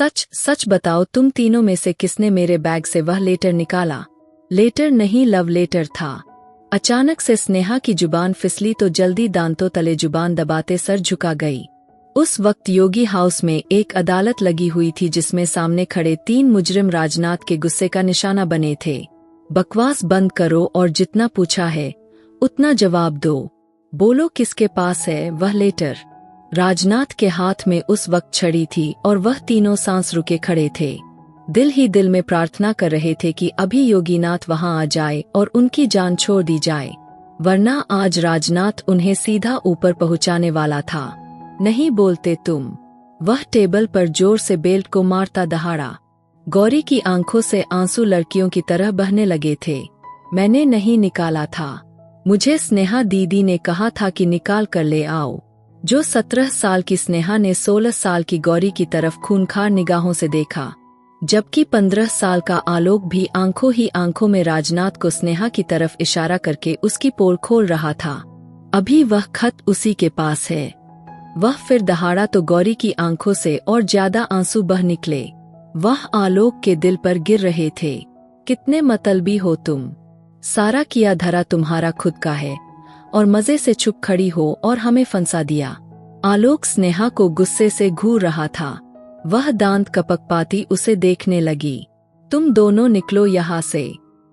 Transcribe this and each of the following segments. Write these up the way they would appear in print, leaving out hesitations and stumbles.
सच सच बताओ, तुम तीनों में से किसने मेरे बैग से वह लेटर निकाला? लेटर नहीं, लव लेटर था। अचानक से स्नेहा की जुबान फिसली तो जल्दी दांतों तले जुबान दबाते सर झुका गई। उस वक्त योगी हाउस में एक अदालत लगी हुई थी जिसमें सामने खड़े 3 मुजरिम राजनाथ के गुस्से का निशाना बने थे। बकवास बंद करो और जितना पूछा है उतना जवाब दो। बोलो किसके पास है वह लेटर? राजनाथ के हाथ में उस वक्त छड़ी थी और वह तीनों सांस रुके खड़े थे। दिल ही दिल में प्रार्थना कर रहे थे कि अभी योगीनाथ वहां आ जाए और उनकी जान छोड़ दी जाए, वरना आज राजनाथ उन्हें सीधा ऊपर पहुंचाने वाला था। नहीं बोलते तुम? वह टेबल पर जोर से बेल्ट को मारता दहाड़ा। गौरी की आंखों से आंसू लड़कियों की तरह बहने लगे थे। मैंने नहीं निकाला था, मुझे स्नेहा दीदी ने कहा था कि निकाल कर ले आओ। जो 17 साल की स्नेहा ने 16 साल की गौरी की तरफ खूंखार निगाहों से देखा, जबकि 15 साल का आलोक भी आंखों ही आंखों में राजनाथ को स्नेहा की तरफ इशारा करके उसकी पोल खोल रहा था। अभी वह खत उसी के पास है। वह फिर दहाड़ा तो गौरी की आंखों से और ज्यादा आंसू बह निकले। वह आलोक के दिल पर गिर रहे थे। कितने मतलबी हो तुम, सारा किया धरा तुम्हारा खुद का है और मजे से चुप खड़ी हो और हमें फंसा दिया। आलोक स्नेहा को गुस्से से घूर रहा था। वह दांत कपकपाती उसे देखने लगी। तुम दोनों निकलो यहाँ से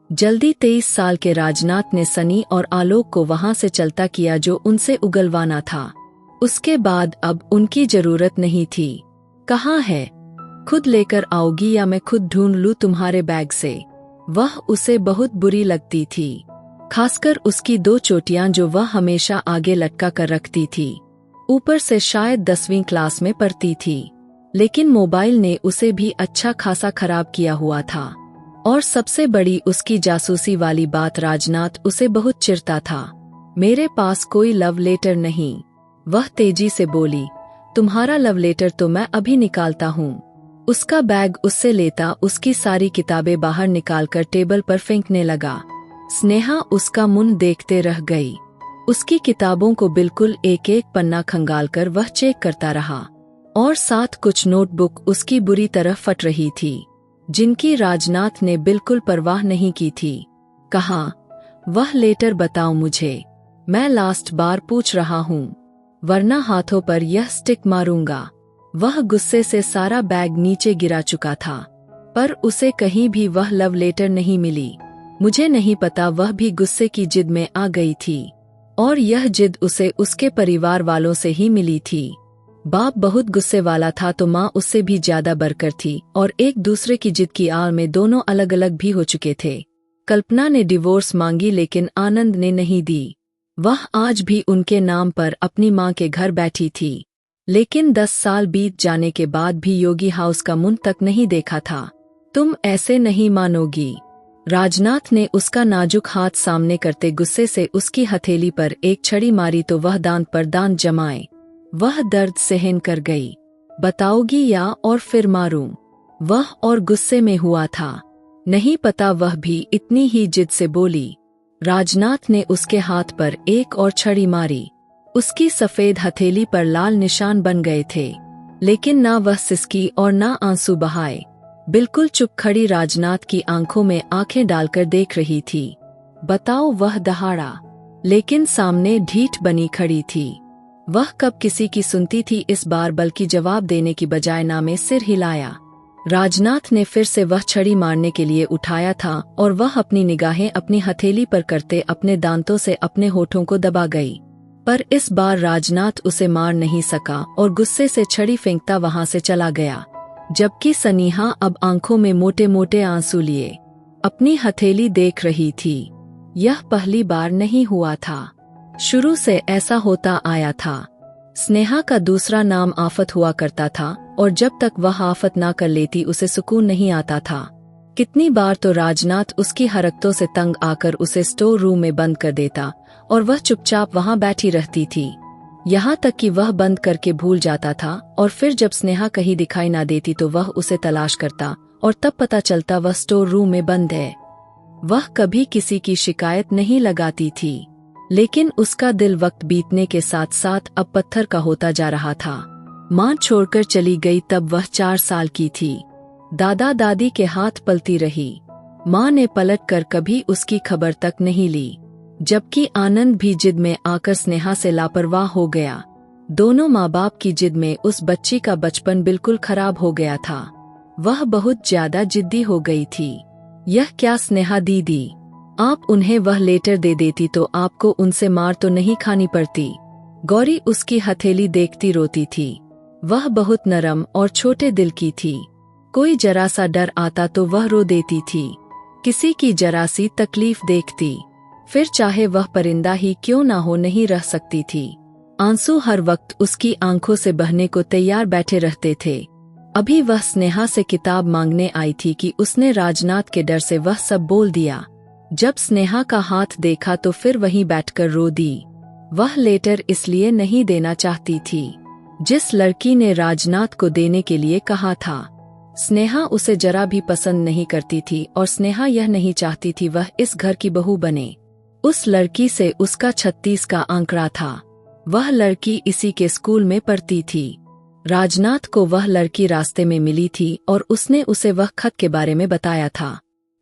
जल्दी। 23 साल के राजनाथ ने सनी और आलोक को वहां से चलता किया जो उनसे उगलवाना था। उसके बाद अब उनकी जरूरत नहीं थी। कहाँ है? खुद लेकर आओगी या मैं खुद ढूंढ लूं तुम्हारे बैग से? वह उसे बहुत बुरी लगती थी, खासकर उसकी 2 चोटियां जो वह हमेशा आगे लटका कर रखती थी। ऊपर से शायद 10वीं क्लास में पढ़ती थी, लेकिन मोबाइल ने उसे भी अच्छा खासा खराब किया हुआ था। और सबसे बड़ी उसकी जासूसी वाली बात, राजनाथ उसे बहुत चिढ़ता था। मेरे पास कोई लव लेटर नहीं, वह तेजी से बोली। तुम्हारा लव लेटर तो मैं अभी निकालता हूँ। उसका बैग उससे लेता उसकी सारी किताबें बाहर निकालकर टेबल पर फेंकने लगा। स्नेहा उसका मुंह देखते रह गई। उसकी किताबों को बिल्कुल एक एक पन्ना खंगालकर वह चेक करता रहा और साथ कुछ नोटबुक उसकी बुरी तरह फट रही थी, जिनकी राजनाथ ने बिल्कुल परवाह नहीं की थी। कहा, वह लेटर बताओ मुझे, मैं लास्ट बार पूछ रहा हूँ, वरना हाथों पर यह स्टिक मारूंगा। वह गुस्से से सारा बैग नीचे गिरा चुका था, पर उसे कहीं भी वह लव लेटर नहीं मिली। मुझे नहीं पता, वह भी गुस्से की जिद में आ गई थी और यह जिद उसे उसके परिवार वालों से ही मिली थी। बाप बहुत गुस्से वाला था तो माँ उससे भी ज्यादा बरकर थी और एक दूसरे की जिद की आड़ में दोनों अलग अलग भी हो चुके थे। कल्पना ने डिवोर्स मांगी लेकिन आनंद ने नहीं दी। वह आज भी उनके नाम पर अपनी माँ के घर बैठी थी, लेकिन 10 साल बीत जाने के बाद भी योगी हाउस का मुंह तक नहीं देखा था। तुम ऐसे नहीं मानोगी। राजनाथ ने उसका नाजुक हाथ सामने करते गुस्से से उसकी हथेली पर एक छड़ी मारी तो वह दांत पर दांत जमाए। वह दर्द सहन कर गई। बताओगी या और फिर मारूं? वह और गुस्से में हुआ था। नहीं पता, वह भी इतनी ही जिद से बोली। राजनाथ ने उसके हाथ पर एक और छड़ी मारी। उसकी सफेद हथेली पर लाल निशान बन गए थे, लेकिन ना वह सिसकी और ना आंसू बहाए। बिल्कुल चुप खड़ी राजनाथ की आंखों में आंखें डालकर देख रही थी। बताओ, वह दहाड़ा, लेकिन सामने ढीठ बनी खड़ी थी। वह कब किसी की सुनती थी इस बार, बल्कि जवाब देने की बजाय ना में सिर हिलाया। राजनाथ ने फिर से वह छड़ी मारने के लिए उठाया था और वह अपनी निगाहें अपनी हथेली पर करते अपने दांतों से अपने होठों को दबा गई। पर इस बार राजनाथ उसे मार नहीं सका और गुस्से से छड़ी फेंकता वहां से चला गया, जबकि सनीहा अब आंखों में मोटे मोटे आंसू लिए अपनी हथेली देख रही थी। यह पहली बार नहीं हुआ था, शुरू से ऐसा होता आया था। स्नेहा का दूसरा नाम आफत हुआ करता था और जब तक वह आफत ना कर लेती उसे सुकून नहीं आता था। कितनी बार तो राजनाथ उसकी हरकतों से तंग आकर उसे स्टोर रूम में बंद कर देता और वह चुपचाप वहां बैठी रहती थी, यहाँ तक कि वह बंद करके भूल जाता था। और फिर जब स्नेहा कहीं दिखाई ना देती तो वह उसे तलाश करता और तब पता चलता वह स्टोर रूम में बंद है। वह कभी किसी की शिकायत नहीं लगाती थी, लेकिन उसका दिल वक्त बीतने के साथ साथ अब पत्थर का होता जा रहा था। माँ छोड़कर चली गई तब वह 4 साल की थी। दादा दादी के हाथ पलती रही। माँ ने पलटकर कभी उसकी खबर तक नहीं ली। जबकि आनंद भी जिद में आकर स्नेहा से लापरवाह हो गया। दोनों माँ बाप की जिद में उस बच्ची का बचपन बिल्कुल खराब हो गया था। वह बहुत ज्यादा जिद्दी हो गई थी। यह क्या स्नेहा दीदी, आप उन्हें वह लेटर दे देती तो आपको उनसे मार तो नहीं खानी पड़ती। गौरी उसकी हथेली देखती रोती थी। वह बहुत नरम और छोटे दिल की थी। कोई जरा सा डर आता तो वह रो देती थी। किसी की जरा सी तकलीफ देखती, फिर चाहे वह परिंदा ही क्यों ना हो नहीं रह सकती थी। आंसू हर वक्त उसकी आंखों से बहने को तैयार बैठे रहते थे। अभी वह स्नेहा से किताब मांगने आई थी कि उसने राजनाथ के डर से वह सब बोल दिया। जब स्नेहा का हाथ देखा तो फिर वहीं बैठकर रो दी। वह लेटर इसलिए नहीं देना चाहती थी जिस लड़की ने राजनाथ को देने के लिए कहा था। स्नेहा उसे जरा भी पसंद नहीं करती थी और स्नेहा यह नहीं चाहती थी वह इस घर की बहू बने। उस लड़की से उसका 36 का आंकड़ा था। वह लड़की इसी के स्कूल में पढ़ती थी। राजनाथ को वह लड़की रास्ते में मिली थी और उसने उसे वह खत के बारे में बताया था।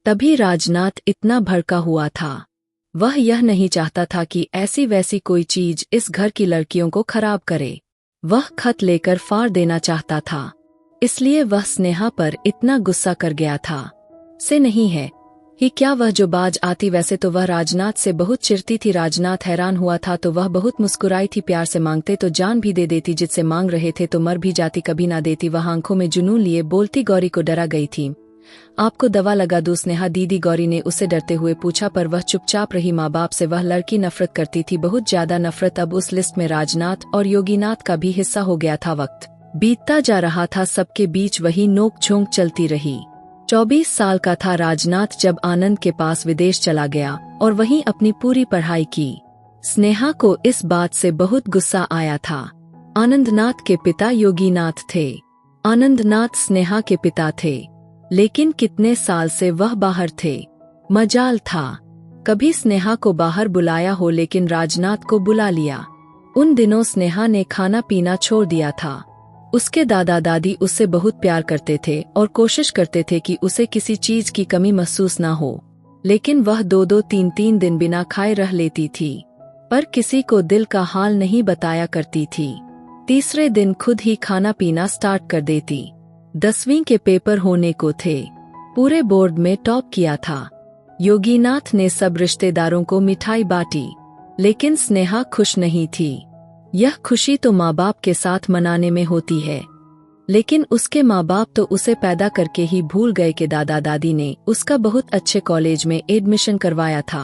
तभी राजनाथ इतना भड़का हुआ था। वह यह नहीं चाहता था कि ऐसी वैसी कोई चीज इस घर की लड़कियों को खराब करे। वह खत लेकर फाड़ देना चाहता था, इसलिए वह स्नेहा पर इतना गुस्सा कर गया था। से नहीं है ही क्या वह जो बाज आती, वैसे तो वह राजनाथ से बहुत चिढ़ती थी। राजनाथ हैरान हुआ था तो वह बहुत मुस्कुराई थी। प्यार से मांगते तो जान भी दे देती, जिससे मांग रहे थे तो मर भी जाती, कभी ना देती। वह आंखों में जुनून लिए बोलती गौरी को डरा गई थी। आपको दवा लगा दूं स्नेहा दीदी, गौरी ने उससे डरते हुए पूछा, पर वह चुपचाप रही। माँ बाप से वह लड़की नफरत करती थी, बहुत ज्यादा नफरत। अब उस लिस्ट में राजनाथ और योगीनाथ का भी हिस्सा हो गया था। वक्त बीतता जा रहा था, सबके बीच वही नोक झोंक चलती रही। 24 साल का था राजनाथ जब आनंद के पास विदेश चला गया और वहीं अपनी पूरी पढ़ाई की। स्नेहा को इस बात से बहुत गुस्सा आया था। आनंदनाथ के पिता योगीनाथ थे। आनंदनाथ स्नेहा के पिता थे, लेकिन कितने साल से वह बाहर थे। मजाल था कभी स्नेहा को बाहर बुलाया हो, लेकिन राजनाथ को बुला लिया। उन दिनों स्नेहा ने खाना पीना छोड़ दिया था। उसके दादा दादी उससे बहुत प्यार करते थे और कोशिश करते थे कि उसे किसी चीज की कमी महसूस ना हो, लेकिन वह 2-2 3-3 दिन बिना खाए रह लेती थी, पर किसी को दिल का हाल नहीं बताया करती थी। तीसरे दिन खुद ही खाना पीना स्टार्ट कर देती। 10वीं के पेपर होने को थे। पूरे बोर्ड में टॉप किया था। योगीनाथ ने सब रिश्तेदारों को मिठाई बांटी, लेकिन स्नेहा खुश नहीं थी। यह खुशी तो माँ बाप के साथ मनाने में होती है, लेकिन उसके माँ बाप तो उसे पैदा करके ही भूल गए कि दादा दादी ने उसका बहुत अच्छे कॉलेज में एडमिशन करवाया था।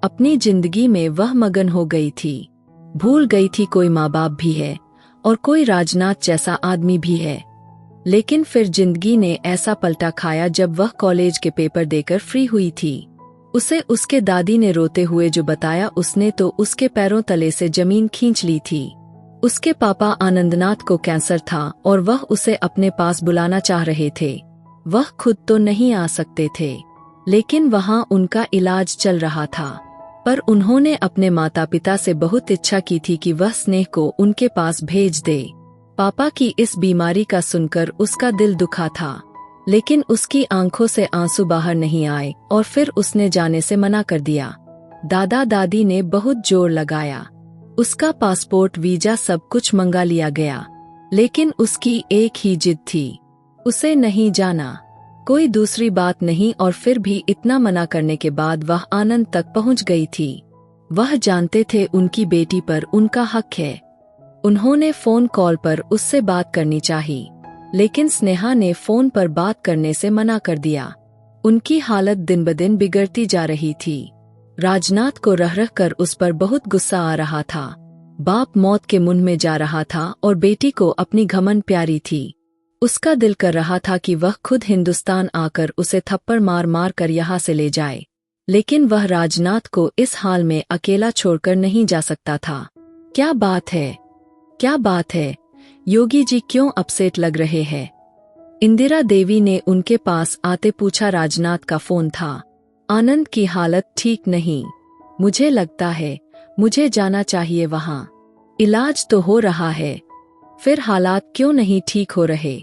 अपनी जिंदगी में वह मगन हो गई थी। भूल गई थी कोई माँ बाप भी है और कोई राजनाथ जैसा आदमी भी है। लेकिन फिर जिंदगी ने ऐसा पलटा खाया जब वह कॉलेज के पेपर देकर फ्री हुई थी। उसे उसके दादी ने रोते हुए जो बताया, उसने तो उसके पैरों तले से जमीन खींच ली थी। उसके पापा आनंदनाथ को कैंसर था और वह उसे अपने पास बुलाना चाह रहे थे। वह खुद तो नहीं आ सकते थे, लेकिन वहाँ उनका इलाज चल रहा था। पर उन्होंने अपने माता पिता से बहुत इच्छा की थी कि वह स्नेह को उनके पास भेज दे। पापा की इस बीमारी का सुनकर उसका दिल दुखा था, लेकिन उसकी आंखों से आंसू बाहर नहीं आए और फिर उसने जाने से मना कर दिया। दादा दादी ने बहुत जोर लगाया। उसका पासपोर्ट वीजा सब कुछ मंगा लिया गया, लेकिन उसकी एक ही जिद थी, उसे नहीं जाना। कोई दूसरी बात नहीं, और फिर भी इतना मना करने के बाद वह आनंद तक पहुंच गई थी। वह जानते थे उनकी बेटी पर उनका हक है। उन्होंने फोन कॉल पर उससे बात करनी चाहिए, लेकिन स्नेहा ने फोन पर बात करने से मना कर दिया। उनकी हालत दिन ब दिन बिगड़ती जा रही थी। राजनाथ को रह रह कर उस पर बहुत गुस्सा आ रहा था। बाप मौत के मुंह में जा रहा था और बेटी को अपनी घमंड प्यारी थी। उसका दिल कर रहा था कि वह खुद हिंदुस्तान आकर उसे थप्पड़ मार मार कर यहाँ से ले जाए, लेकिन वह राजनाथ को इस हाल में अकेला छोड़कर नहीं जा सकता था। क्या बात है, क्या बात है? योगी जी क्यों अपसेट लग रहे हैं? इंदिरा देवी ने उनके पास आते पूछा। राजनाथ का फोन था। आनंद की हालत ठीक नहीं, मुझे लगता है मुझे जाना चाहिए वहाँ। इलाज तो हो रहा है, फिर हालात क्यों नहीं ठीक हो रहे,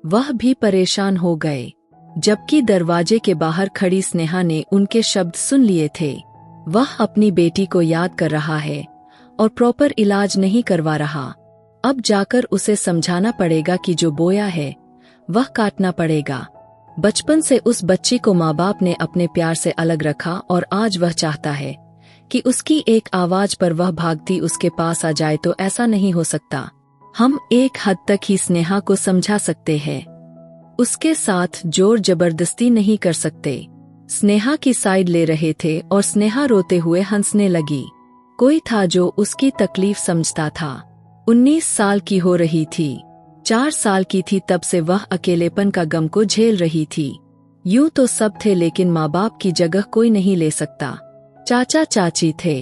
वह भी परेशान हो गए। जबकि दरवाजे के बाहर खड़ी स्नेहा ने उनके शब्द सुन लिए थे। वह अपनी बेटी को याद कर रहा है और प्रॉपर इलाज नहीं करवा रहा। अब जाकर उसे समझाना पड़ेगा कि जो बोया है वह काटना पड़ेगा। बचपन से उस बच्ची को माँ बाप ने अपने प्यार से अलग रखा और आज वह चाहता है कि उसकी एक आवाज पर वह भागती उसके पास आ जाए, तो ऐसा नहीं हो सकता। हम एक हद तक ही स्नेहा को समझा सकते हैं, उसके साथ जोर जबरदस्ती नहीं कर सकते। स्नेहा की साइड ले रहे थे और स्नेहा रोते हुए हंसने लगी। कोई था जो उसकी तकलीफ समझता था। 19 साल की हो रही थी, 4 साल की थी तब से वह अकेलेपन का गम को झेल रही थी। यूं तो सब थे, लेकिन माँ बाप की जगह कोई नहीं ले सकता। चाचा चाची थे।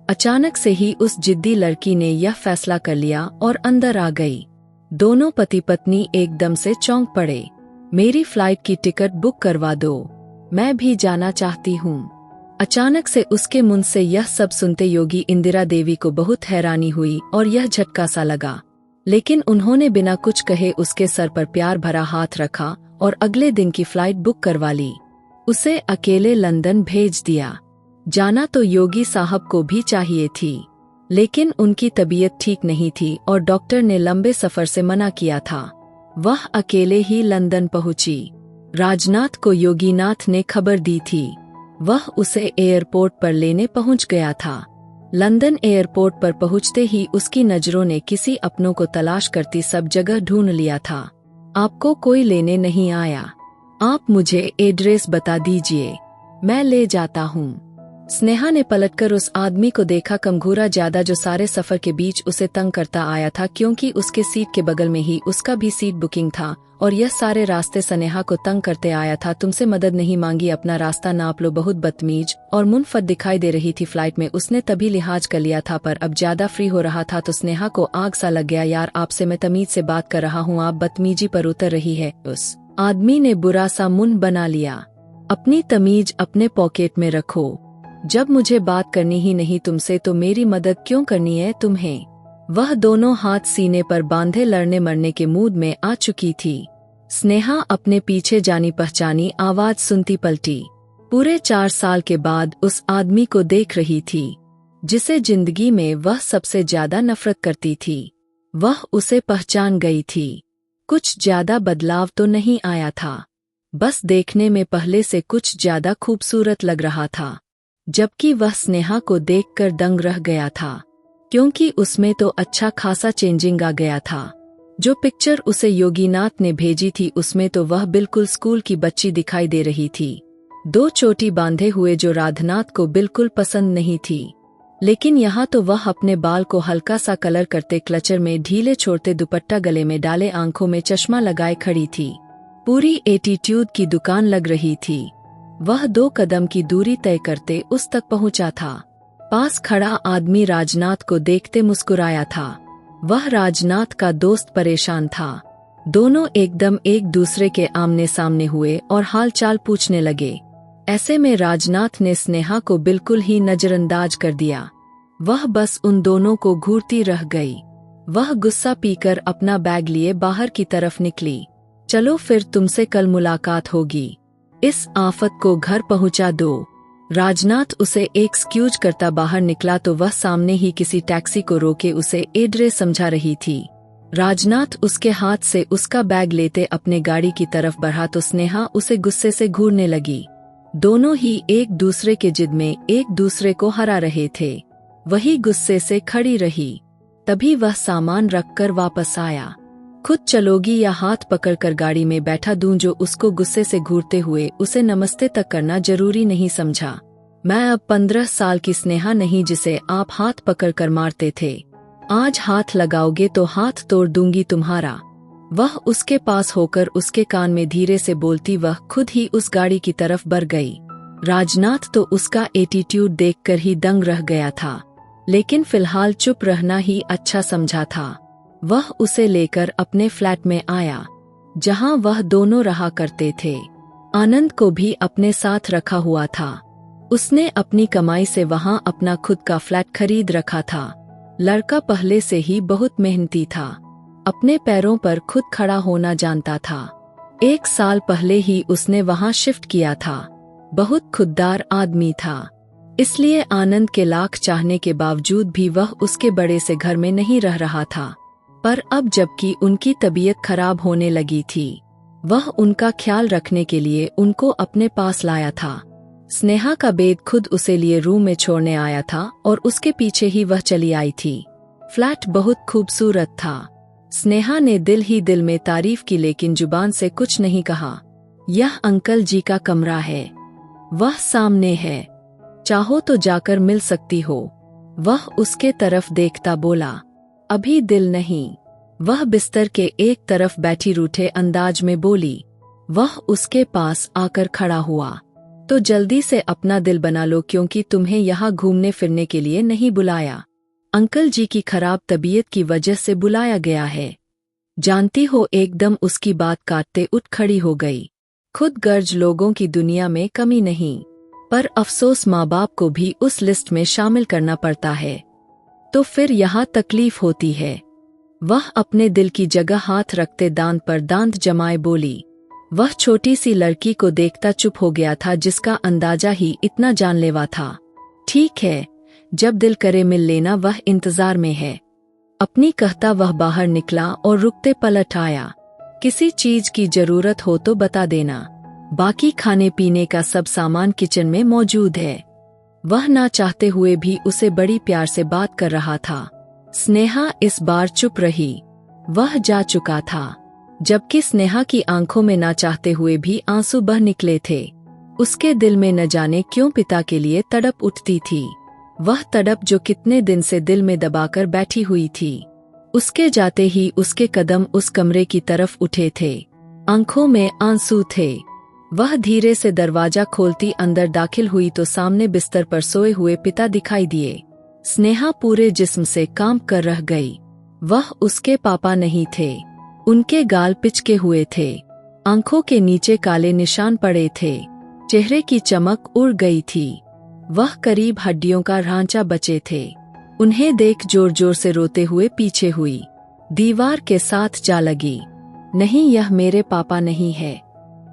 अचानक से ही उस जिद्दी लड़की ने यह फैसला कर लिया और अंदर आ गई। दोनों पति पत्नी एकदम से चौंक पड़े। मेरी फ्लाइट की टिकट बुक करवा दो, मैं भी जाना चाहती हूँ। अचानक से उसके मुंह से यह सब सुनते योगी इंदिरा देवी को बहुत हैरानी हुई और यह झटका सा लगा। लेकिन उन्होंने बिना कुछ कहे उसके सर पर प्यार भरा हाथ रखा और अगले दिन की फ्लाइट बुक करवा ली। उसे अकेले लंदन भेज दिया। जाना तो योगी साहब को भी चाहिए थी, लेकिन उनकी तबीयत ठीक नहीं थी और डॉक्टर ने लंबे सफर से मना किया था। वह अकेले ही लंदन पहुंची। राजनाथ को योगीनाथ ने खबर दी थी। वह उसे एयरपोर्ट पर लेने पहुंच गया था। लंदन एयरपोर्ट पर पहुंचते ही उसकी नजरों ने किसी अपनों को तलाश करती सब जगह ढूंढ लिया था। आपको कोई लेने नहीं आया, आप मुझे एड्रेस बता दीजिए, मैं ले जाता हूँ। स्नेहा ने पलटकर उस आदमी को देखा, कमघूरा ज्यादा, जो सारे सफर के बीच उसे तंग करता आया था, क्योंकि उसके सीट के बगल में ही उसका भी सीट बुकिंग था और यह सारे रास्ते स्नेहा को तंग करते आया था। तुमसे मदद नहीं मांगी, अपना रास्ता नाप लो। बहुत बदतमीज और मुनफत दिखाई दे रही थी फ्लाइट में। उसने तभी लिहाज कर लिया था, पर अब ज्यादा फ्री हो रहा था तो स्नेहा को आग सा लग गया। यार, आपसे मैं तमीज से बात कर रहा हूँ, आप बदतमीजी पर उतर रही है। उस आदमी ने बुरा सा मुंह बना लिया। अपनी तमीज अपने पॉकेट में रखो। जब मुझे बात करनी ही नहीं तुमसे तो मेरी मदद क्यों करनी है तुम्हें? वह दोनों हाथ सीने पर बांधे लड़ने मरने के मूड में आ चुकी थी। स्नेहा अपने पीछे जानी पहचानी आवाज सुनती पलटी। पूरे 4 साल के बाद उस आदमी को देख रही थी जिसे जिंदगी में वह सबसे ज्यादा नफरत करती थी। वह उसे पहचान गई थी। कुछ ज्यादा बदलाव तो नहीं आया था, बस देखने में पहले से कुछ ज्यादा खूबसूरत लग रहा था। जबकि वह स्नेहा को देखकर दंग रह गया था, क्योंकि उसमें तो अच्छा खासा चेंजिंग आ गया था। जो पिक्चर उसे योगीनाथ ने भेजी थी उसमें तो वह बिल्कुल स्कूल की बच्ची दिखाई दे रही थी। 2 चोटी बांधे हुए, जो राधनाथ को बिल्कुल पसंद नहीं थी। लेकिन यहाँ तो वह अपने बाल को हल्का सा कलर करते, क्लचर में ढीले छोड़ते, दुपट्टा गले में डाले, आंखों में चश्मा लगाए खड़ी थी। पूरी एटीट्यूड की दुकान लग रही थी। वह 2 कदम की दूरी तय करते उस तक पहुंचा था। पास खड़ा आदमी राजनाथ को देखते मुस्कुराया था। वह राजनाथ का दोस्त परेशान था। दोनों एकदम एक दूसरे के आमने सामने हुए और हालचाल पूछने लगे। ऐसे में राजनाथ ने स्नेहा को बिल्कुल ही नजरअंदाज कर दिया। वह बस उन दोनों को घूरती रह गई। वह गुस्सा पीकर अपना बैग लिए बाहर की तरफ निकली। चलो फिर, तुमसे कल मुलाकात होगी, इस आफत को घर पहुंचा दो। राजनाथ उसे एक्सक्यूज करता बाहर निकला तो वह सामने ही किसी टैक्सी को रोके उसे एड्रेस समझा रही थी। राजनाथ उसके हाथ से उसका बैग लेते अपने गाड़ी की तरफ बढ़ा तो स्नेहा उसे गुस्से से घूरने लगी। दोनों ही एक दूसरे के जिद में एक दूसरे को हरा रहे थे। वही गुस्से से खड़ी रही। तभी वह सामान रखकर वापस आया। खुद चलोगी या हाथ पकड़कर गाड़ी में बैठा दूं? जो उसको गुस्से से घूरते हुए उसे नमस्ते तक करना जरूरी नहीं समझा। मैं अब 15 साल की स्नेहा नहीं जिसे आप हाथ पकड़कर मारते थे। आज हाथ लगाओगे तो हाथ तोड़ दूंगी तुम्हारा। वह उसके पास होकर उसके कान में धीरे से बोलती वह खुद ही उस गाड़ी की तरफ बढ़ गई। राजनाथ तो उसका एटीट्यूड देखकर ही दंग रह गया था, लेकिन फिलहाल चुप रहना ही अच्छा समझा था। वह उसे लेकर अपने फ्लैट में आया, जहां वह दोनों रहा करते थे। आनंद को भी अपने साथ रखा हुआ था। उसने अपनी कमाई से वहां अपना खुद का फ्लैट खरीद रखा था। लड़का पहले से ही बहुत मेहनती था। अपने पैरों पर खुद खड़ा होना जानता था। 1 साल पहले ही उसने वहां शिफ्ट किया था। बहुत खुददार आदमी था, इसलिए आनंद के लाख चाहने के बावजूद भी वह उसके बड़े से घर में नहीं रह रहा था। पर अब जबकि उनकी तबीयत खराब होने लगी थी, वह उनका ख्याल रखने के लिए उनको अपने पास लाया था। स्नेहा का बेद खुद उसे लिए रूम में छोड़ने आया था और उसके पीछे ही वह चली आई थी। फ्लैट बहुत खूबसूरत था। स्नेहा ने दिल ही दिल में तारीफ की, लेकिन जुबान से कुछ नहीं कहा। यह अंकल जी का कमरा है, वह सामने है, चाहो तो जाकर मिल सकती हो। वह उसके तरफ देखता बोला, अभी दिल नहीं। वह बिस्तर के एक तरफ बैठी रूठे अंदाज में बोली। वह उसके पास आकर खड़ा हुआ, तो जल्दी से अपना दिल बना लो, क्योंकि तुम्हें यहाँ घूमने फिरने के लिए नहीं बुलाया। अंकल जी की खराब तबीयत की वजह से बुलाया गया है। जानती हो, एकदम उसकी बात काटते उठ खड़ी हो गई। खुद गर्ज लोगों की दुनिया में कमी नहीं, पर अफसोस माँ बाप को भी उस लिस्ट में शामिल करना पड़ता है, तो फिर यहाँ तकलीफ होती है। वह अपने दिल की जगह हाथ रखते दांत पर दांत जमाए बोली। वह छोटी सी लड़की को देखता चुप हो गया था, जिसका अंदाजा ही इतना जानलेवा था। ठीक है, जब दिल करे मिल लेना, वह इंतजार में है। अपनी कहता वह बाहर निकला और रुकते पलट आया। किसी चीज की जरूरत हो तो बता देना, बाकी खाने पीने का सब सामान किचन में मौजूद है। वह ना चाहते हुए भी उसे बड़ी प्यार से बात कर रहा था। स्नेहा इस बार चुप रही। वह जा चुका था, जबकि स्नेहा की आंखों में ना चाहते हुए भी आंसू बह निकले थे। उसके दिल में न जाने क्यों पिता के लिए तड़प उठती थी। वह तड़प जो कितने दिन से दिल में दबाकर बैठी हुई थी। उसके जाते ही उसके कदम उस कमरे की तरफ उठे थे, आंखों में आंसू थे। वह धीरे से दरवाजा खोलती अंदर दाखिल हुई तो सामने बिस्तर पर सोए हुए पिता दिखाई दिए। स्नेहा पूरे जिस्म से कांप कर रह गई। वह उसके पापा नहीं थे। उनके गाल पिचके हुए थे, आंखों के नीचे काले निशान पड़े थे, चेहरे की चमक उड़ गई थी। वह करीब हड्डियों का ढांचा बचे थे। उन्हें देख जोर जोर से रोते हुए पीछे हुई, दीवार के साथ जा लगी। नहीं, यह मेरे पापा नहीं है।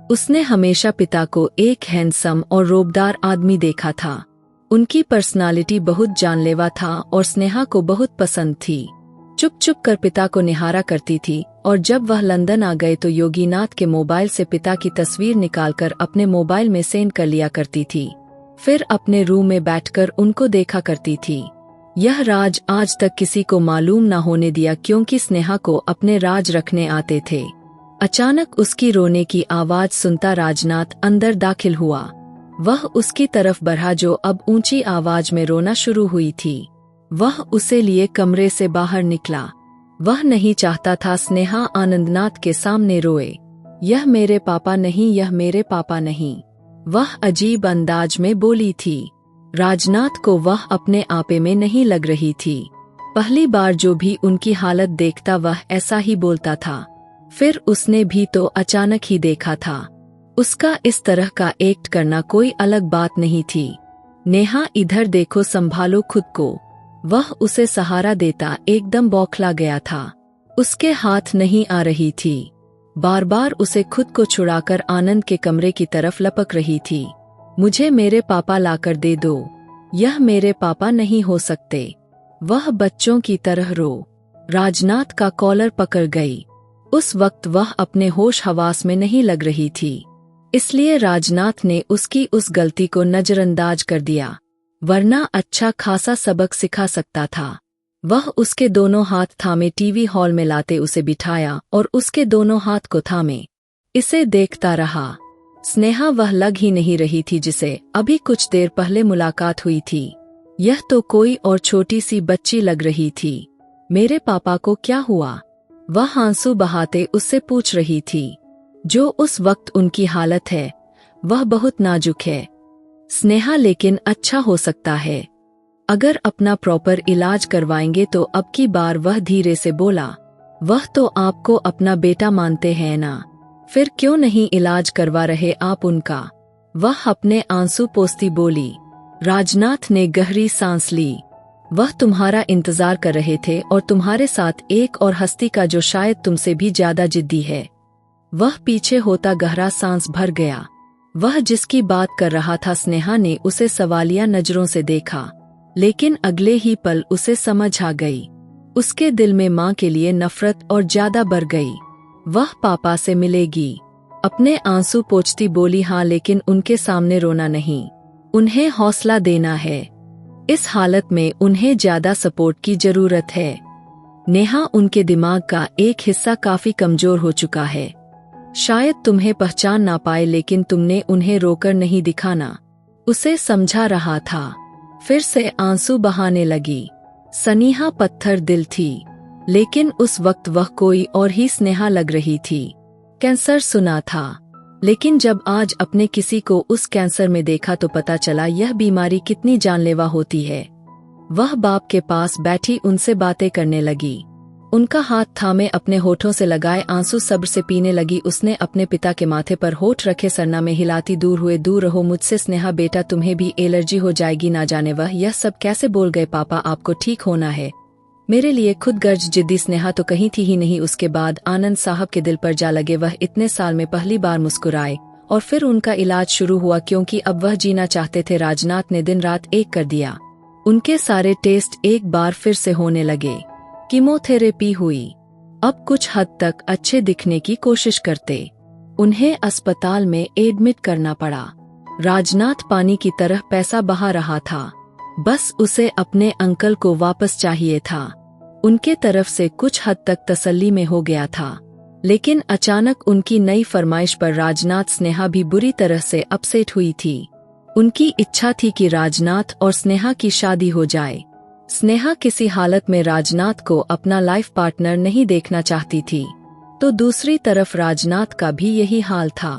उसने हमेशा पिता को एक हैंडसम और रोबदार आदमी देखा था। उनकी पर्सनालिटी बहुत जानलेवा था और स्नेहा को बहुत पसंद थी। चुप चुप कर पिता को निहारा करती थी, और जब वह लंदन आ गए तो योगीनाथ के मोबाइल से पिता की तस्वीर निकालकर अपने मोबाइल में सेंड कर लिया करती थी। फिर अपने रूम में बैठकर उनको देखा करती थी। यह राज आज तक किसी को मालूम न होने दिया, क्योंकि स्नेहा को अपने राज रखने आते थे। अचानक उसकी रोने की आवाज सुनता राजनाथ अंदर दाखिल हुआ। वह उसकी तरफ बढ़ा, जो अब ऊंची आवाज में रोना शुरू हुई थी। वह उसे लिए कमरे से बाहर निकला। वह नहीं चाहता था स्नेहा आनंदनाथ के सामने रोए। यह मेरे पापा नहीं, यह मेरे पापा नहीं, वह अजीब अंदाज में बोली थी। राजनाथ को वह अपने आपे में नहीं लग रही थी। पहली बार जो भी उनकी हालत देखता वह ऐसा ही बोलता था। फिर उसने भी तो अचानक ही देखा था। उसका इस तरह का एक्ट करना कोई अलग बात नहीं थी। नेहा, इधर देखो, संभालो खुद को। वह उसे सहारा देता एकदम बौखला गया था। उसके हाथ नहीं आ रही थी। बार बार उसे खुद को छुड़ाकर आनंद के कमरे की तरफ लपक रही थी। मुझे मेरे पापा लाकर दे दो, यह मेरे पापा नहीं हो सकते। वह बच्चों की तरह रो। राजनाथ का कॉलर पकड़ गई। उस वक्त वह अपने होश हवास में नहीं लग रही थी, इसलिए राजनाथ ने उसकी उस गलती को नजरअंदाज कर दिया, वरना अच्छा खासा सबक सिखा सकता था। वह उसके दोनों हाथ थामे टीवी हॉल में लाते उसे बिठाया और उसके दोनों हाथ को थामे इसे देखता रहा। स्नेहा वह लग ही नहीं रही थी जिसे अभी कुछ देर पहले मुलाकात हुई थी। यह तो कोई और छोटी सी बच्ची लग रही थी। मेरे पापा को क्या हुआ? वह आंसू बहाते उससे पूछ रही थी। जो उस वक्त उनकी हालत है वह बहुत नाजुक है स्नेहा, लेकिन अच्छा हो सकता है अगर अपना प्रॉपर इलाज करवाएंगे तो। अब की बार वह धीरे से बोला, वह तो आपको अपना बेटा मानते हैं ना, फिर क्यों नहीं इलाज करवा रहे आप उनका? वह अपने आंसू पोंछती बोली। राजनाथ ने गहरी सांस ली। वह तुम्हारा इंतजार कर रहे थे और तुम्हारे साथ एक और हस्ती का जो शायद तुमसे भी ज्यादा जिद्दी है। वह पीछे होता गहरा सांस भर गया। वह जिसकी बात कर रहा था, स्नेहा ने उसे सवालिया नजरों से देखा, लेकिन अगले ही पल उसे समझ आ गई। उसके दिल में माँ के लिए नफरत और ज्यादा बढ़ गई। वह पापा से मिलेगी। अपने आंसू पोंछती बोली, हाँ, लेकिन उनके सामने रोना नहीं, उन्हें हौसला देना है। इस हालत में उन्हें ज्यादा सपोर्ट की जरूरत है। नेहा, उनके दिमाग का एक हिस्सा काफी कमजोर हो चुका है। शायद तुम्हें पहचान ना पाए, लेकिन तुमने उन्हें रोकर नहीं दिखाना, उसे समझा रहा था। फिर से आंसू बहाने लगी। सनीहा पत्थर दिल थी, लेकिन उस वक्त वह कोई और ही स्नेहा लग रही थी। कैंसर सुना था, लेकिन जब आज अपने किसी को उस कैंसर में देखा तो पता चला यह बीमारी कितनी जानलेवा होती है। वह बाप के पास बैठी उनसे बातें करने लगी। उनका हाथ थामे अपने होठों से लगाए आंसू सब्र से पीने लगी। उसने अपने पिता के माथे पर होठ रखे सरना में हिलाती, दूर हुए, दूर रहो मुझसे स्नेहा बेटा, तुम्हें भी एलर्जी हो जाएगी। ना जाने वह यह सब कैसे बोल गए। पापा, आपको ठीक होना है, मेरे लिए खुद गर्ज जिद्दी स्नेहा तो कहीं थी ही नहीं। उसके बाद आनंद साहब के दिल पर जा लगे। वह इतने साल में पहली बार मुस्कुराए और फिर उनका इलाज शुरू हुआ, क्योंकि अब वह जीना चाहते थे। राजनाथ ने दिन रात एक कर दिया। उनके सारे टेस्ट एक बार फिर से होने लगे। कीमोथेरेपी हुई। अब कुछ हद तक अच्छे दिखने की कोशिश करते। उन्हें अस्पताल में एडमिट करना पड़ा। राजनाथ पानी की तरह पैसा बहा रहा था, बस उसे अपने अंकल को वापस चाहिए था। उनके तरफ से कुछ हद तक तसल्ली में हो गया था, लेकिन अचानक उनकी नई फरमाइश पर राजनाथ स्नेहा भी बुरी तरह से अपसेट हुई थी। उनकी इच्छा थी कि राजनाथ और स्नेहा की शादी हो जाए। स्नेहा किसी हालत में राजनाथ को अपना लाइफ पार्टनर नहीं देखना चाहती थी, तो दूसरी तरफ राजनाथ का भी यही हाल था।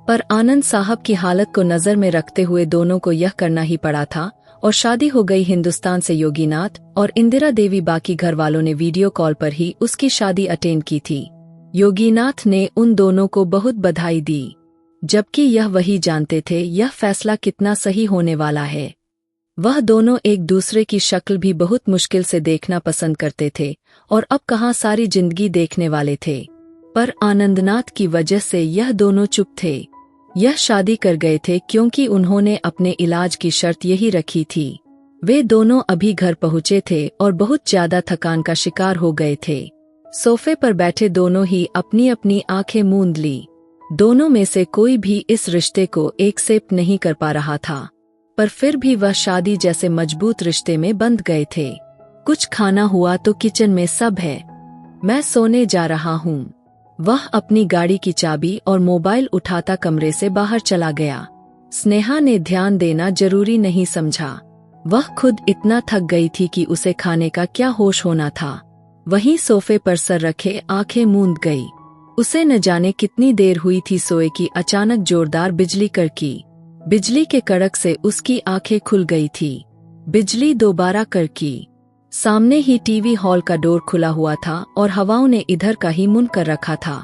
पर आनंद साहब की हालत को नजर में रखते हुए दोनों को यह करना ही पड़ा था और शादी हो गई हिंदुस्तान से। योगीनाथ और इंदिरा देवी, बाकी घर वालों ने वीडियो कॉल पर ही उसकी शादी अटेंड की थी। योगीनाथ ने उन दोनों को बहुत बधाई दी, जबकि यह वही जानते थे यह फैसला कितना सही होने वाला है। वह दोनों एक दूसरे की शक्ल भी बहुत मुश्किल से देखना पसंद करते थे और अब कहाँ सारी जिंदगी देखने वाले थे। पर आनंदनाथ की वजह से यह दोनों चुप थे। यह शादी कर गए थे क्योंकि उन्होंने अपने इलाज की शर्त यही रखी थी। वे दोनों अभी घर पहुँचे थे और बहुत ज्यादा थकान का शिकार हो गए थे। सोफे पर बैठे दोनों ही अपनी अपनी आंखें मूंद ली। दोनों में से कोई भी इस रिश्ते को एक्सेप्ट नहीं कर पा रहा था, पर फिर भी वह शादी जैसे मजबूत रिश्ते में बंध गए थे। कुछ खाना हुआ तो किचन में सब है, मैं सोने जा रहा हूँ। वह अपनी गाड़ी की चाबी और मोबाइल उठाता कमरे से बाहर चला गया। स्नेहा ने ध्यान देना जरूरी नहीं समझा। वह खुद इतना थक गई थी कि उसे खाने का क्या होश होना था। वहीं सोफे पर सर रखे आंखें मूंद गई। उसे न जाने कितनी देर हुई थी सोए कि अचानक जोरदार बिजली कड़की। बिजली के कड़क से उसकी आंखें खुल गई थी। बिजली दोबारा कड़की। सामने ही टीवी हॉल का डोर खुला हुआ था और हवाओं ने इधर का ही मुंह कर रखा था।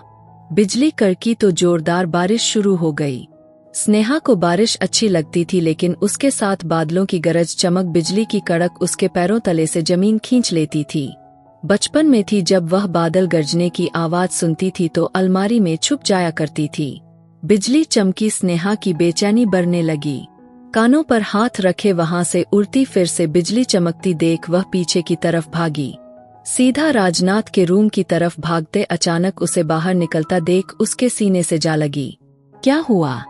बिजली कड़की तो जोरदार बारिश शुरू हो गई। स्नेहा को बारिश अच्छी लगती थी, लेकिन उसके साथ बादलों की गरज, चमक, बिजली की कड़क उसके पैरों तले से जमीन खींच लेती थी। बचपन में थी जब वह बादल गरजने की आवाज सुनती थी तो अलमारी में छुप जाया करती थी। बिजली चमकी, स्नेहा की बेचैनी बढ़ने लगी। कानों पर हाथ रखे वहां से उड़ती फिर से बिजली चमकती देख वह पीछे की तरफ भागी, सीधा राजनाथ के रूम की तरफ भागते अचानक उसे बाहर निकलता देख उसके सीने से जा लगी। क्या हुआ?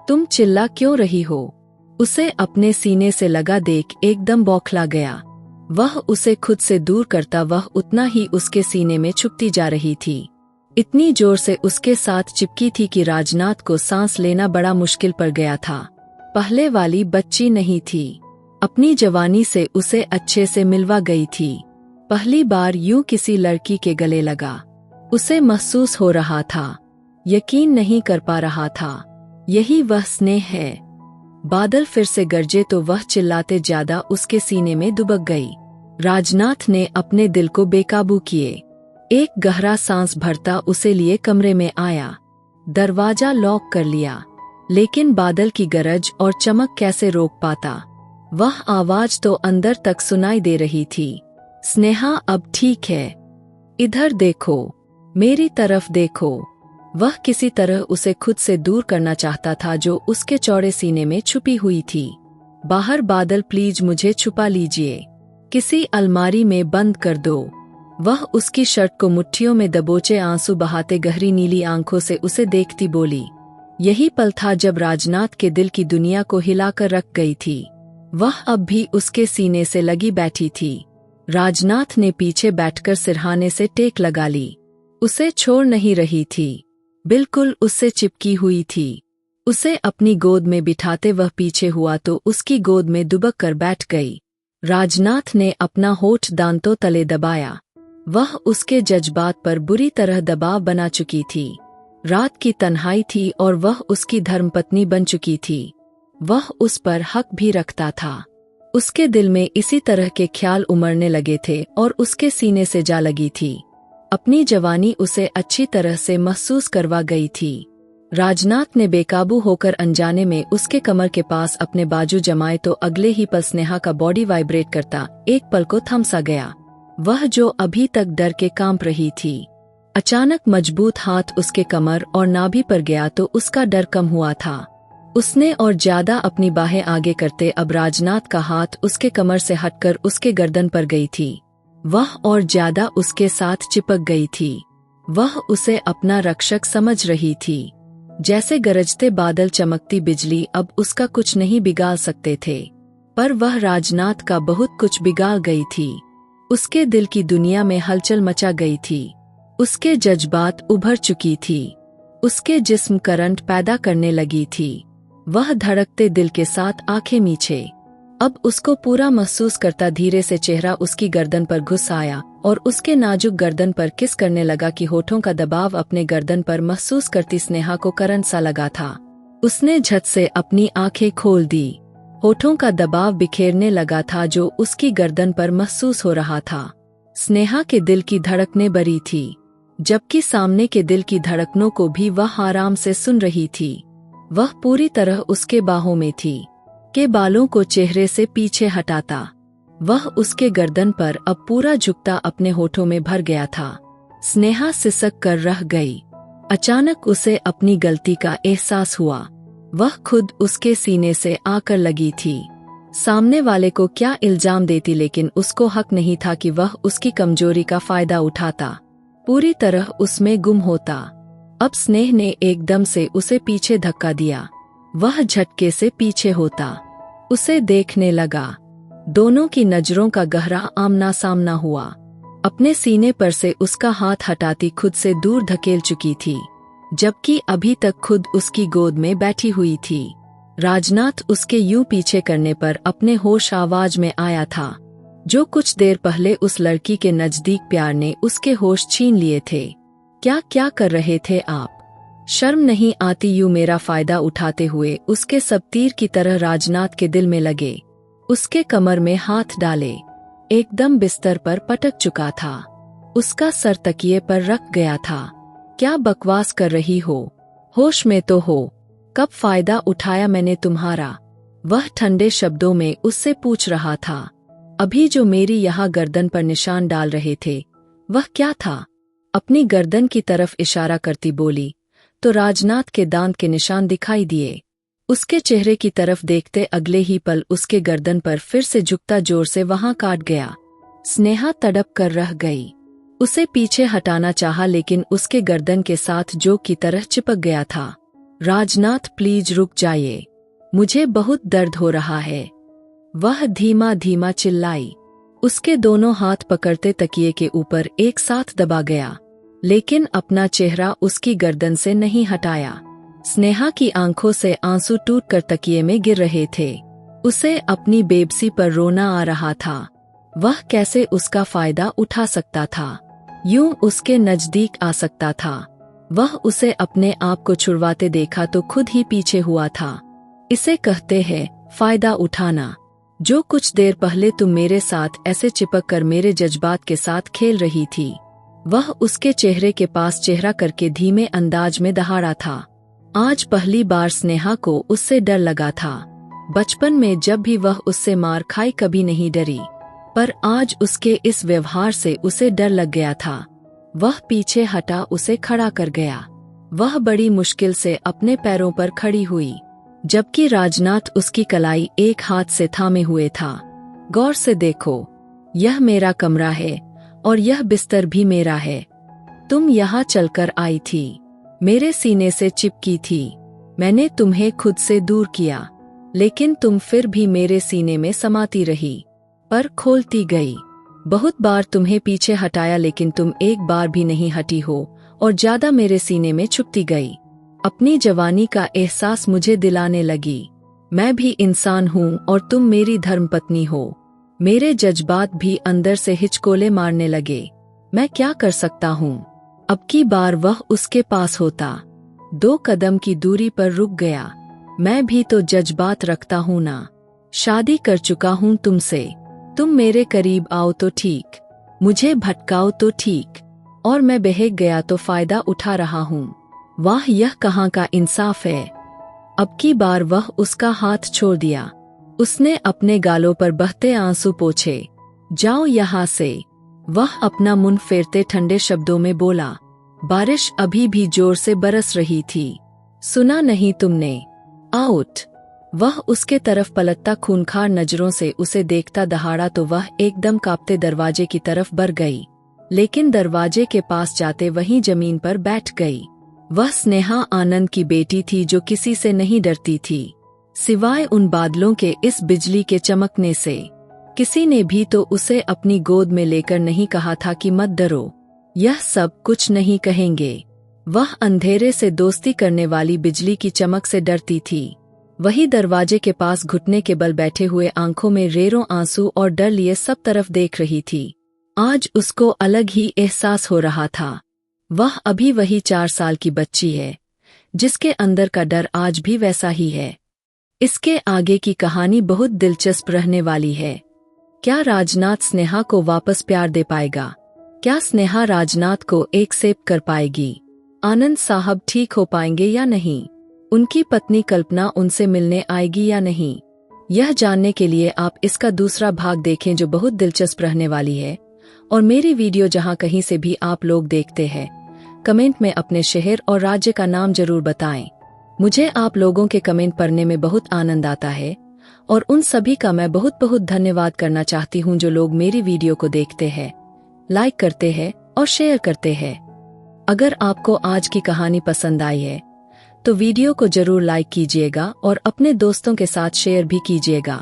तुम चिल्ला क्यों रही हो? उसे अपने सीने से लगा देख एकदम बौखला गया। वह उसे खुद से दूर करता वह उतना ही उसके सीने में छुपती जा रही थी। इतनी जोर से उसके साथ चिपकी थी कि राजनाथ को सांस लेना बड़ा मुश्किल पड़ गया था। पहले वाली बच्ची नहीं थी, अपनी जवानी से उसे अच्छे से मिलवा गई थी। पहली बार यूं किसी लड़की के गले लगा। उसे महसूस हो रहा था, यकीन नहीं कर पा रहा था, यही वह स्नेह है। बादल फिर से गरजे तो वह चिल्लाते ज्यादा उसके सीने में दुबक गई। राजनाथ ने अपने दिल को बेकाबू किए। एक गहरा सांस भरता उसे लिए कमरे में आया। दरवाजा लॉक कर लिया, लेकिन बादल की गरज और चमक कैसे रोक पाता। वह आवाज तो अंदर तक सुनाई दे रही थी। स्नेहा अब ठीक है, इधर देखो, मेरी तरफ देखो। वह किसी तरह उसे खुद से दूर करना चाहता था जो उसके चौड़े सीने में छुपी हुई थी। बाहर बादल, प्लीज मुझे छुपा लीजिए, किसी अलमारी में बंद कर दो। वह उसकी शर्ट को मुट्ठियों में दबोचे आंसू बहाते गहरी नीली आंखों से उसे देखती बोली। यही पल था जब राजनाथ के दिल की दुनिया को हिलाकर रख गई थी। वह अब भी उसके सीने से लगी बैठी थी। राजनाथ ने पीछे बैठकर सिरहाने से टेक लगा ली। उसे छोड़ नहीं रही थी, बिल्कुल उससे चिपकी हुई थी। उसे अपनी गोद में बिठाते वह पीछे हुआ तो उसकी गोद में दुबक कर बैठ गई। राजनाथ ने अपना होठ दांतों तले दबाया। वह उसके जज्बात पर बुरी तरह दबाव बना चुकी थी। रात की तन्हाई थी और वह उसकी धर्मपत्नी बन चुकी थी। वह उस पर हक भी रखता था। उसके दिल में इसी तरह के ख्याल उमड़ने लगे थे और उसके सीने से जा लगी थी। अपनी जवानी उसे अच्छी तरह से महसूस करवा गई थी। राजनाथ ने बेकाबू होकर अनजाने में उसके कमर के पास अपने बाजू जमाए तो अगले ही पल स्नेहा का बॉडी वाइब्रेट करता एक पल को थम सा गया। वह जो अभी तक डर के कांप रही थी, अचानक मजबूत हाथ उसके कमर और नाभि पर गया तो उसका डर कम हुआ था। उसने और ज्यादा अपनी बाहें आगे करते अब राजनाथ का हाथ उसके कमर से हटकर उसके गर्दन पर गई थी। वह और ज्यादा उसके साथ चिपक गई थी। वह उसे अपना रक्षक समझ रही थी। जैसे गरजते बादल, चमकती बिजली अब उसका कुछ नहीं बिगाड़ सकते थे। पर वह राजनाथ का बहुत कुछ बिगाड़ गई थी। उसके दिल की दुनिया में हलचल मचा गई थी। उसके जज्बात उभर चुकी थी। उसके जिस्म करंट पैदा करने लगी थी। वह धड़कते दिल के साथ आंखें मीचे। अब उसको पूरा महसूस करता धीरे से चेहरा उसकी गर्दन पर घुस आया और उसके नाजुक गर्दन पर किस करने लगा कि होठों का दबाव अपने गर्दन पर महसूस करती स्नेहा को करंट सा लगा था। उसने झट से अपनी आंखें खोल दी। होठों का दबाव बिखेरने लगा था जो उसकी गर्दन पर महसूस हो रहा था। स्नेहा के दिल की धड़कनें बरी थी, जबकि सामने के दिल की धड़कनों को भी वह आराम से सुन रही थी। वह पूरी तरह उसके बाहों में थी, के बालों को चेहरे से पीछे हटाता। वह उसके गर्दन पर अब पूरा झुकता अपने होठों में भर गया था। स्नेहा सिसक कर रह गई। अचानक उसे अपनी गलती का एहसास हुआ। वह खुद उसके सीने से आकर लगी थी। सामने वाले को क्या इल्जाम देती, लेकिन उसको हक नहीं था कि वह उसकी कमजोरी का फायदा उठाता, पूरी तरह उसमें गुम होता। अब स्नेह ने एकदम से उसे पीछे धक्का दिया। वह झटके से पीछे होता, उसे देखने लगा। दोनों की नजरों का गहरा आमना सामना हुआ। अपने सीने पर से उसका हाथ हटाती खुद से दूर धकेल चुकी थी, जबकि अभी तक खुद उसकी गोद में बैठी हुई थी। राजनाथ उसके यूं पीछे करने पर अपने होश आवाज में आया था। जो कुछ देर पहले उस लड़की के नजदीक प्यार ने उसके होश छीन लिए थे। क्या क्या कर रहे थे आप? शर्म नहीं आती यूं मेरा फायदा उठाते हुए? उसके सब तीर की तरह राजनाथ के दिल में लगे। उसके कमर में हाथ डाले, एकदम बिस्तर पर पटक चुका था। उसका सर तकिए पर रख गया था। क्या बकवास कर रही हो? होश में तो हो। कब फायदा उठाया मैंने तुम्हारा? वह ठंडे शब्दों में उससे पूछ रहा था। अभी जो मेरी यहाँ गर्दन पर निशान डाल रहे थे, वह क्या था? अपनी गर्दन की तरफ इशारा करती बोली तो राजनाथ के दांत के निशान दिखाई दिए। उसके चेहरे की तरफ देखते अगले ही पल उसके गर्दन पर फिर से झुकता जोर से वहां काट गया। स्नेहा तड़प कर रह गई। उसे पीछे हटाना चाहा, लेकिन उसके गर्दन के साथ जोक की तरह चिपक गया था। राजनाथ प्लीज रुक जाइए, मुझे बहुत दर्द हो रहा है, वह धीमा धीमा चिल्लाई। उसके दोनों हाथ पकड़ते तकिए के ऊपर एक साथ दबा गया, लेकिन अपना चेहरा उसकी गर्दन से नहीं हटाया। स्नेहा की आंखों से आंसू टूटकर तकिए में गिर रहे थे। उसे अपनी बेबसी पर रोना आ रहा था। वह कैसे उसका फायदा उठा सकता था, यूं उसके नजदीक आ सकता था। वह उसे अपने आप को छुड़वाते देखा तो खुद ही पीछे हुआ था। इसे कहते हैं फायदा उठाना। जो कुछ देर पहले तुम मेरे साथ ऐसे चिपक कर मेरे जज्बात के साथ खेल रही थी, वह उसके चेहरे के पास चेहरा करके धीमे अंदाज में दहाड़ा था। आज पहली बार स्नेहा को उससे डर लगा था। बचपन में जब भी वह उससे मार खाई कभी नहीं डरी, पर आज उसके इस व्यवहार से उसे डर लग गया था। वह पीछे हटा उसे खड़ा कर गया। वह बड़ी मुश्किल से अपने पैरों पर खड़ी हुई, जबकि राजनाथ उसकी कलाई एक हाथ से थामे हुए था। गौर से देखो, यह मेरा कमरा है और यह बिस्तर भी मेरा है। तुम यहाँ चलकर आई थी, मेरे सीने से चिपकी थी। मैंने तुम्हें खुद से दूर किया, लेकिन तुम फिर भी मेरे सीने में समाती रही, पर खोलती गई। बहुत बार तुम्हें पीछे हटाया, लेकिन तुम एक बार भी नहीं हटी हो और ज्यादा मेरे सीने में छुपती गई। अपनी जवानी का एहसास मुझे दिलाने लगी। मैं भी इंसान हूँ और तुम मेरी धर्मपत्नी हो। मेरे जज्बात भी अंदर से हिचकोले मारने लगे। मैं क्या कर सकता हूँ? अब की बार वह उसके पास होता। 2 कदम की दूरी पर रुक गया। मैं भी तो जज्बात रखता हूँ ना। शादी कर चुका हूँ तुमसे। तुम मेरे करीब आओ तो ठीक, मुझे भटकाओ तो ठीक, और मैं बहक गया तो फायदा उठा रहा हूँ। वाह, यह कहाँ का इंसाफ है। अब की बार वह उसका हाथ छोड़ दिया। उसने अपने गालों पर बहते आंसू पोंछे। जाओ यहाँ से। वह अपना मुंह फेरते ठंडे शब्दों में बोला। बारिश अभी भी जोर से बरस रही थी। सुना नहीं तुमने? आउट। वह उसके तरफ पलटता खूंखार नजरों से उसे देखता दहाड़ा तो वह एकदम कांपते दरवाजे की तरफ बढ़ गई, लेकिन दरवाजे के पास जाते वहीं जमीन पर बैठ गई। वह स्नेहा आनंद की बेटी थी, जो किसी से नहीं डरती थी, सिवाय उन बादलों के इस बिजली के चमकने से। किसी ने भी तो उसे अपनी गोद में लेकर नहीं कहा था कि मत डरो, यह सब कुछ नहीं कहेंगे। वह अंधेरे से दोस्ती करने वाली बिजली की चमक से डरती थी। वही दरवाजे के पास घुटने के बल बैठे हुए, आंखों में रेरों आंसू और डर लिए सब तरफ देख रही थी। आज उसको अलग ही एहसास हो रहा था। वह अभी वही 4 साल की बच्ची है, जिसके अंदर का डर आज भी वैसा ही है। इसके आगे की कहानी बहुत दिलचस्प रहने वाली है। क्या राजनाथ स्नेहा को वापस प्यार दे पाएगा? क्या स्नेहा राजनाथ को एक्सेप्ट कर पाएगी? आनंद साहब ठीक हो पाएंगे या नहीं? उनकी पत्नी कल्पना उनसे मिलने आएगी या नहीं? यह जानने के लिए आप इसका दूसरा भाग देखें, जो बहुत दिलचस्प रहने वाली है। और मेरी वीडियो जहां कहीं से भी आप लोग देखते हैं, कमेंट में अपने शहर और राज्य का नाम जरूर बताएं। मुझे आप लोगों के कमेंट पढ़ने में बहुत आनंद आता है, और उन सभी का मैं बहुत बहुत धन्यवाद करना चाहती हूं जो लोग मेरी वीडियो को देखते हैं, लाइक करते हैं और शेयर करते हैं। अगर आपको आज की कहानी पसंद आई है तो वीडियो को जरूर लाइक कीजिएगा और अपने दोस्तों के साथ शेयर भी कीजिएगा।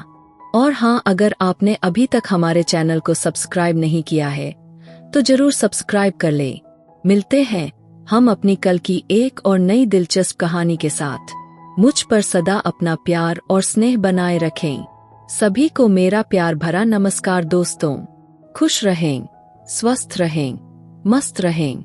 और हाँ, अगर आपने अभी तक हमारे चैनल को सब्सक्राइब नहीं किया है तो जरूर सब्सक्राइब कर ले। मिलते हैं हम अपनी कल की एक और नई दिलचस्प कहानी के साथ। मुझ पर सदा अपना प्यार और स्नेह बनाए रखें। सभी को मेरा प्यार भरा नमस्कार दोस्तों। खुश रहें, स्वस्थ रहें, मस्त रहें।